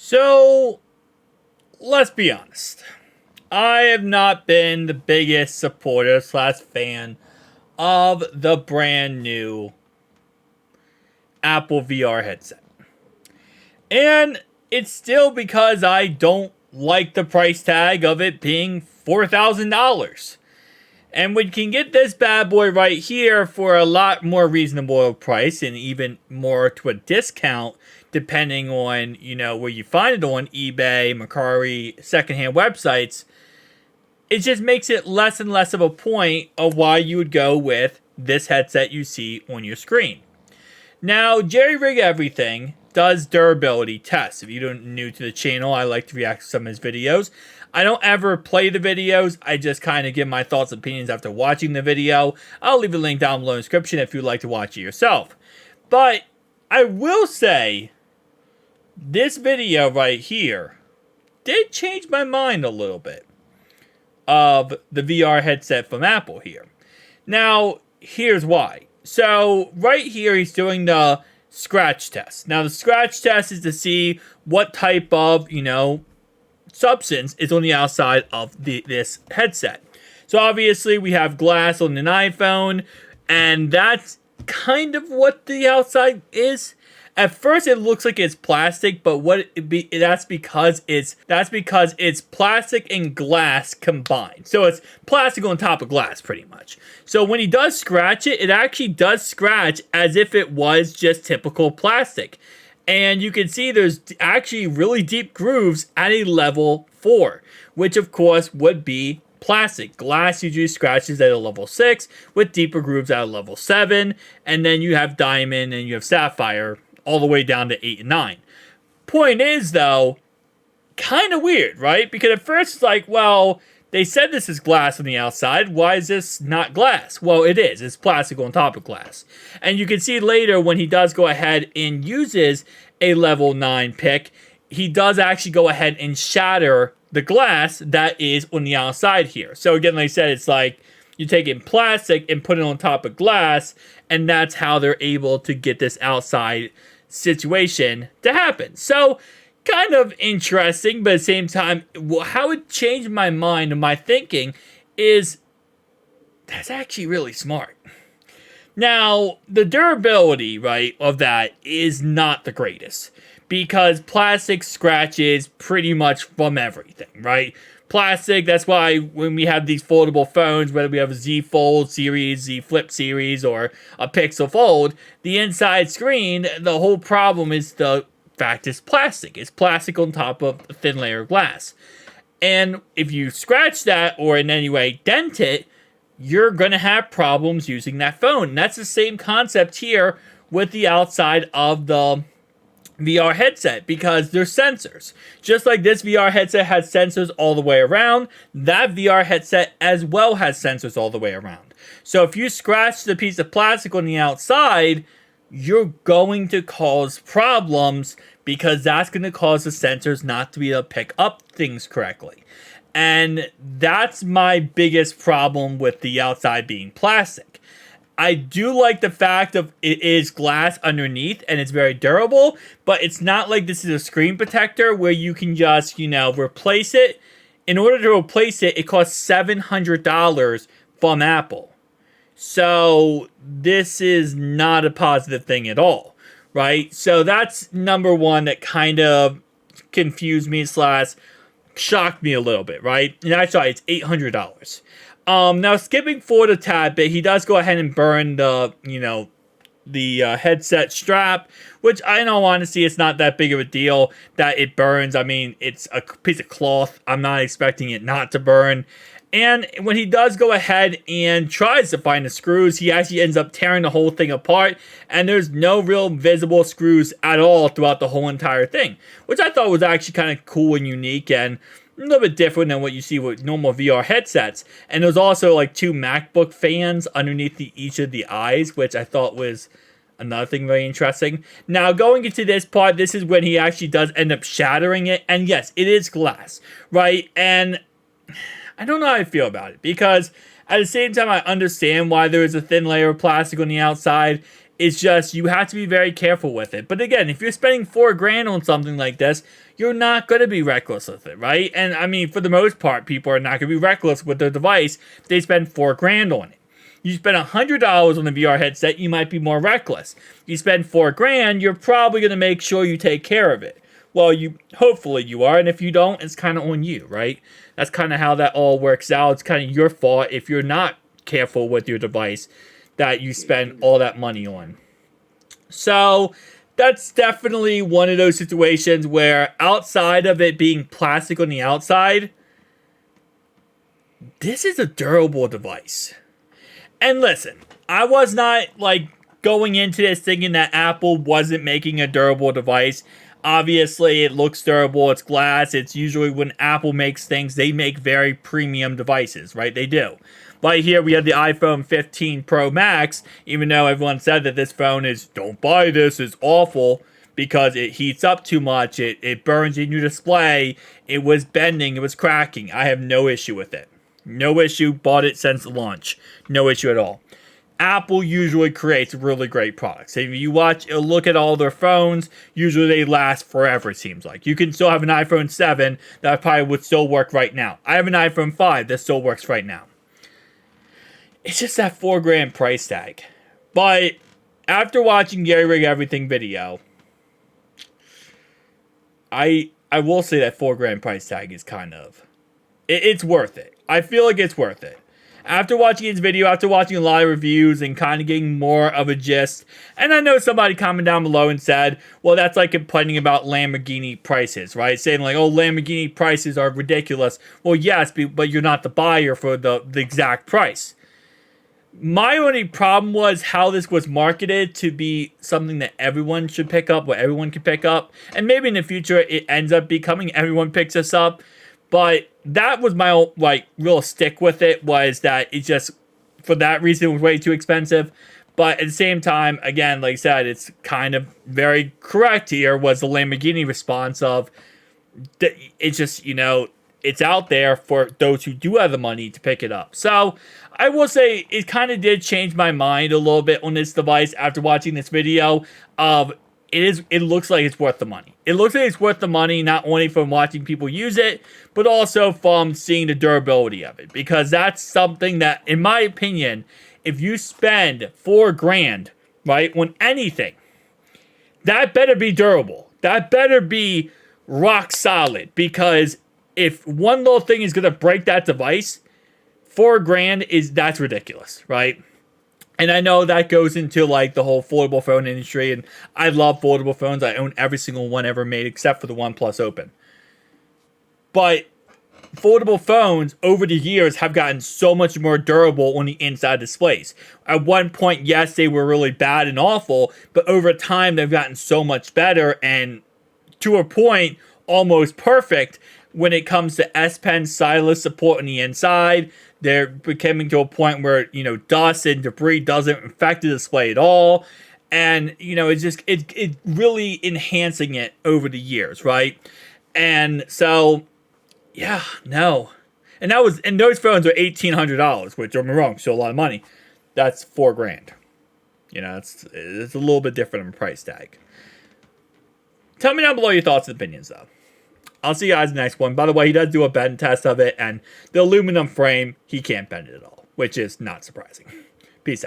So, let's be honest. I have not been the biggest supporter slash fan of the brand new Apple VR headset. And it's still because I don't like the price tag of it being $4,000. And we can get this bad boy right here for a lot more reasonable price and even more to a discount depending on, where you find it on eBay, Mercari, secondhand websites. It just makes it less and less of a point of why you would go with this headset you see on your screen. Now, Jerryrigeverything does durability tests. If you're new to the channel, I like to react to some of his videos. I don't ever play the videos. I just kind of give my thoughts and opinions after watching the video. I'll leave a link down below in the description if you'd like to watch it yourself. But I will say, this video right here did change my mind a little bit of the VR headset from Apple here. Now, here's why. So, right here, he's doing the scratch test. Now, the scratch test is to see what type of, substance is on the outside of this headset. So, obviously, we have glass on an iPhone, and that's kind of what the outside is. At first, it looks like it's plastic, but that's because it's plastic and glass combined. So it's plastic on top of glass, pretty much. So when he does scratch it, it actually does scratch as if it was just typical plastic. And you can see there's actually really deep grooves at a level 4, which of course would be plastic. Glass usually scratches at a level 6 with deeper grooves at a level 7. And then you have diamond and you have sapphire all the way down to 8 and 9. Point is, though, kind of weird, right? Because at first it's like, well, they said this is glass on the outside. Why is this not glass? Well, it is. It's plastic on top of glass. And you can see later when he does go ahead and uses a level 9 pick, he does actually go ahead and shatter the glass that is on the outside here. So again, like I said, it's like you take in plastic and put it on top of glass, and that's how they're able to get this outside situation to happen. So, kind of interesting, but at the same time, how it changed my mind and my thinking is that's actually really smart. Now, the durability, right, of that is not the greatest because plastic scratches pretty much from everything, right? Plastic, that's why when we have these foldable phones, whether we have a Z Fold series, Z Flip series, or a Pixel Fold, the inside screen, the whole problem is the fact it's plastic. It's plastic on top of a thin layer of glass. And if you scratch that or in any way dent it, you're going to have problems using that phone. And that's the same concept here with the outside of the VR headset because they're sensors. Just like this VR headset has sensors all the way around, that VR headset as well has sensors all the way around. So if you scratch the piece of plastic on the outside, you're going to cause problems because that's going to cause the sensors not to be able to pick up things correctly. And that's my biggest problem with the outside being plastic. I do like the fact of it is glass underneath and it's very durable, but it's not like this is a screen protector where you can just, replace it. In order to replace it, it costs $700 from Apple. So this is not a positive thing at all, right? So that's number one that kind of confused me / shocked me a little bit, right? And that's why it's $800. Now skipping forward a tad bit, he does go ahead and burn the, headset strap, which in all honesty, it's not that big of a deal that it burns. I mean, it's a piece of cloth. I'm not expecting it not to burn. And when he does go ahead and tries to find the screws, he actually ends up tearing the whole thing apart, and there's no real visible screws at all throughout the whole entire thing, which I thought was actually kind of cool and unique and a little bit different than what you see with normal VR headsets. And there's also like 2 MacBook fans underneath each of the eyes, which I thought was another thing very interesting. Now, going into this part, this is when he actually does end up shattering it. And yes, it is glass, right? And I don't know how I feel about it because at the same time, I understand why there is a thin layer of plastic on the outside. It's just, you have to be very careful with it. But again, if you're spending $4,000 on something like this, you're not going to be reckless with it, right? And I mean, for the most part, people are not going to be reckless with their device if they spend $4,000 on it. You spend $100 on the VR headset, you might be more reckless. You spend $4,000, you're probably going to make sure you take care of it. Well, hopefully you are, and if you don't, it's kind of on you, right? That's kind of how that all works out. It's kind of your fault if you're not careful with your device that you spend all that money on. So that's definitely one of those situations where, outside of it being plastic on the outside, this is a durable device. And listen, I was not going into this thinking that Apple wasn't making a durable device. Obviously, it looks durable, it's glass. It's usually when Apple makes things, they make very premium devices, right? They do. Right here, we have the iPhone 15 Pro Max, even though everyone said that this phone don't buy this, it's awful, because it heats up too much, it burns in your display, it was bending, it was cracking. I have no issue with it. No issue, bought it since launch. No issue at all. Apple usually creates really great products. If you look at all their phones, usually they last forever, it seems like. You can still have an iPhone 7 that probably would still work right now. I have an iPhone 5 that still works right now. It's just that $4,000 price tag. But after watching Gary Rig Everything video, I will say that $4,000 price tag is kind of... It's worth it. I feel like it's worth it. After watching his video, after watching a lot of reviews and kind of getting more of a gist, and I know somebody commented down below and said, well, that's like complaining about Lamborghini prices, right? Saying like, oh, Lamborghini prices are ridiculous. Well, yes, but you're not the buyer for the exact price. My only problem was how this was marketed to be something that everyone should pick up, what everyone can pick up. And maybe in the future, it ends up becoming everyone picks this up. But that was my real stick with it, was that it just, for that reason, it was way too expensive. But at the same time, again, like I said, it's kind of very correct here, was the Lamborghini response of, it's just, it's out there for those who do have the money to pick it up. So I will say it kind of did change my mind a little bit on this device after watching this video of, it looks like it's worth the money. It looks like it's worth the money, not only from watching people use it, but also from seeing the durability of it. Because that's something that, in my opinion, if you spend $4,000, right, on anything, that better be durable. That better be rock solid. Because if one little thing is going to break that device, $4,000 that's ridiculous, right? And I know that goes into the whole foldable phone industry, and I love foldable phones. I own every single one ever made except for the OnePlus Open. But foldable phones over the years have gotten so much more durable on the inside displays. At one point, yes, they were really bad and awful, but over time they've gotten so much better, and to a point, almost perfect when it comes to S Pen stylus support on the inside. They're becoming to a point where, dust and debris doesn't affect the display at all. And, it's just, it really enhancing it over the years, right? And so, yeah, no. And those phones are $1,800, which, don't get me wrong, still a lot of money. That's $4,000. It's a little bit different of a price tag. Tell me down below your thoughts and opinions, though. I'll see you guys in the next one. By the way, he does do a bend test of it, and the aluminum frame, he can't bend it at all, which is not surprising.